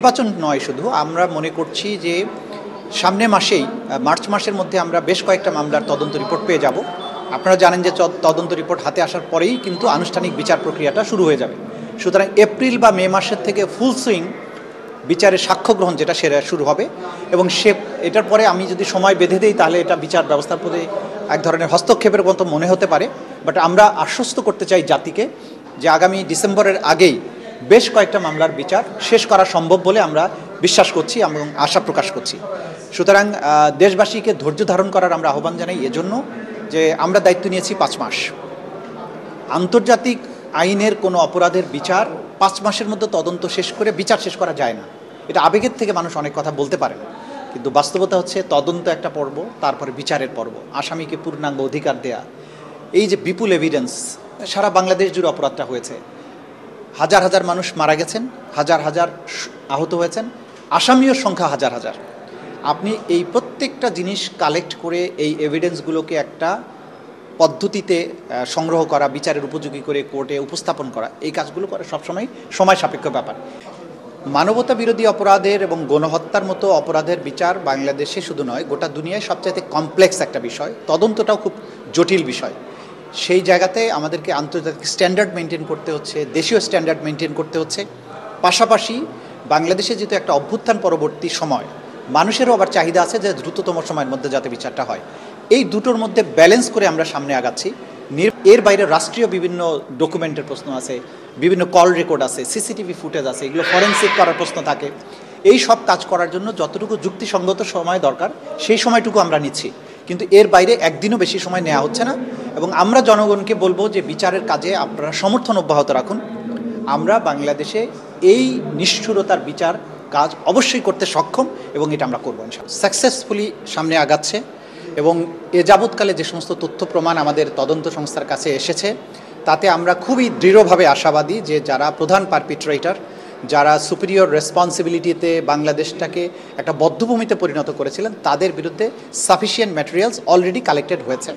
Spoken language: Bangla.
নির্বাচন নয়, শুধু আমরা মনে করছি যে সামনে মাসেই মার্চ মাসের মধ্যে আমরা বেশ কয়েকটা মামলার তদন্ত রিপোর্ট পেয়ে যাব। আপনারা জানেন যে তদন্ত রিপোর্ট হাতে আসার পরেই কিন্তু আনুষ্ঠানিক বিচার প্রক্রিয়াটা শুরু হয়ে যাবে। সুতরাং এপ্রিল বা মে মাসের থেকে ফুল সুইং বিচারের সাক্ষ্য গ্রহণ যেটা সেটা শুরু হবে, এবং এটার পরে আমি যদি সময় বেঁধে দিই তাহলে এটা বিচার ব্যবস্থার প্রতি এক ধরনের হস্তক্ষেপের মতো মনে হতে পারে। বাট আমরা আশ্বস্ত করতে চাই জাতিকে যে আগামী ডিসেম্বরের আগেই বেশ কয়েকটা মামলার বিচার শেষ করা সম্ভব বলে আমরা বিশ্বাস করছি এবং আশা প্রকাশ করছি। সুতরাং দেশবাসীকে ধৈর্য ধারণ করার আমরা আহ্বান জানাই, এজন্য যে আমরা দায়িত্ব নিয়েছি 5 মাস। আন্তর্জাতিক আইনের কোনো অপরাধের বিচার 5 মাসের মধ্যে তদন্ত শেষ করে বিচার শেষ করা যায় না। এটা আবেগের থেকে মানুষ অনেক কথা বলতে পারেন, কিন্তু বাস্তবতা হচ্ছে তদন্ত একটা পর্ব, তারপরে বিচারের পর্ব, আসামিকে পূর্ণাঙ্গ অধিকার দেয়া। এই যে বিপুল এভিডেন্স, সারা বাংলাদেশ জুড়ে অপরাধটা হয়েছে, হাজার হাজার মানুষ মারা গেছেন, হাজার হাজার আহত হয়েছেন, আসামিও সংখ্যা হাজার হাজার। আপনি এই প্রত্যেকটা জিনিস কালেক্ট করে এই এভিডেন্সগুলোকে একটা পদ্ধতিতে সংগ্রহ করা, বিচারের উপযোগী করে কোর্টে উপস্থাপন করা, এই কাজগুলো করা সবসময় সময় সাপেক্ষ ব্যাপার। মানবতা বিরোধী অপরাধের এবং গণহত্যার মতো অপরাধের বিচার বাংলাদেশে শুধু নয়, গোটা দুনিয়ায় সবচাইতে কমপ্লেক্স একটা বিষয়, তদন্তটাও খুব জটিল বিষয়। সেই জায়গাতে আমাদেরকে আন্তর্জাতিক স্ট্যান্ডার্ড মেনটেন করতে হচ্ছে, দেশীয় স্ট্যান্ডার্ড মেনটেন করতে হচ্ছে। পাশাপাশি বাংলাদেশে যেহেতু একটা অভ্যুত্থান পরবর্তী সময়, মানুষেরও আবার চাহিদা আছে যে দ্রুততম সময়ের মধ্যে যাতে বিচারটা হয়। এই দুটোর মধ্যে ব্যালেন্স করে আমরা সামনে আগাচ্ছি। এর বাইরে রাষ্ট্রীয় বিভিন্ন ডকুমেন্টের প্রশ্ন আছে, বিভিন্ন কল রেকর্ড আছে, সিসিটিভি ফুটেজ আছে, এগুলো ফরেনসিক করার প্রশ্ন থাকে। এই সব কাজ করার জন্য যতটুকু যুক্তিসঙ্গত সময় দরকার সেই সময়টুকু আমরা নিচ্ছি, কিন্তু এর বাইরে একদিনও বেশি সময় নেওয়া হচ্ছে না। এবং আমরা জনগণকে বলবো যে বিচারের কাজে আপনারা সমর্থন অব্যাহত রাখুন। আমরা বাংলাদেশে এই নিষ্ঠুরতার বিচার কাজ অবশ্যই করতে সক্ষম, এবং এটা আমরা করবো ইনশাআল্লাহ। সাকসেসফুলি সামনে আগাচ্ছে, এবং এ যাবৎকালে যে সমস্ত তথ্য প্রমাণ আমাদের তদন্ত সংস্থার কাছে এসেছে তাতে আমরা খুবই দৃঢ়ভাবে আশাবাদী যে যারা প্রধান পারপিট্রেটর, যারা সুপিরিয়র রেসপন্সিবিলিটিতে বাংলাদেশটাকে একটা বদ্ধভূমিতে পরিণত করেছিলেন, তাদের বিরুদ্ধে সাফিসিয়েন্ট ম্যাটেরিয়ালস অলরেডি কালেক্টেড হয়েছে।